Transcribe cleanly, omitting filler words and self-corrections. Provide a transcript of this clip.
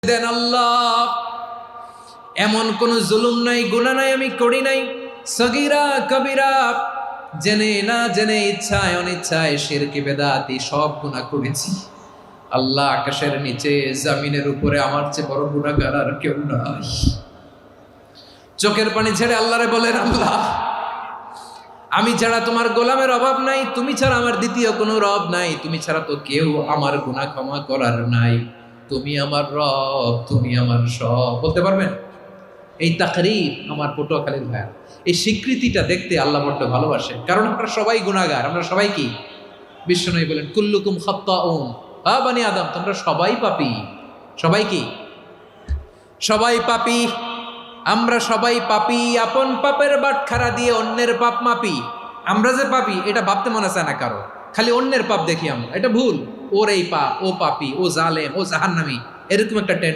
দেন আল্লাহ। এমন কোন জুলুম নাই, গুনাহ নাই আমি করি নাই, সগীরা কবিরা, জেনে না জেনে, ইচ্ছায় অনিচ্ছায়, শিরকি বেদাতি সব গুনাহ করেছি। আল্লাহ, আকাশের নিচে জমিনের উপরে আমার চেয়ে বড় গুনাহগার আর কেউ নাই। চোখের পানি ছেড়ে আল্লাহরে বলেন, আল্লাহ আমি ছাড়া তোমার গোলামের অভাব নাই, তুমি ছাড়া আমার দ্বিতীয় কোনো রব নাই, তুমি ছাড়া তো কেউ আমার গুনাহ ক্ষমা করার নাই, তুমি আমার রব, তুমি আমার সব। বলতে পারবেন? এই তাকরীর আমার পটুয়াখালীর ভাইয়া, এই স্বীকৃতিটা দেখতে আল্লাহ বড্ড ভালোবাসে, কারণ আমরা সবাই গুনাহগার। আমরা সবাই কি? বিশ্বনবী বলেন, কুল্লুকুম খাত্তাউন, বানি আদম, তোমরা সবাই পাপী। সবাই কি? সবাই পাপী। আমরা সবাই পাপী। আপন পাপের বাটখারা দিয়ে অন্যের পাপ মাপি। আমরা যে পাপী এটা ভাবতে মনে চায় না কারো, খালি অন্যের পাপ দেখি আমরা, এটা ভুল। ওর এই পাপ, ও পাপী, ও জালেম, ও জাহান্নামী, এরকম একটা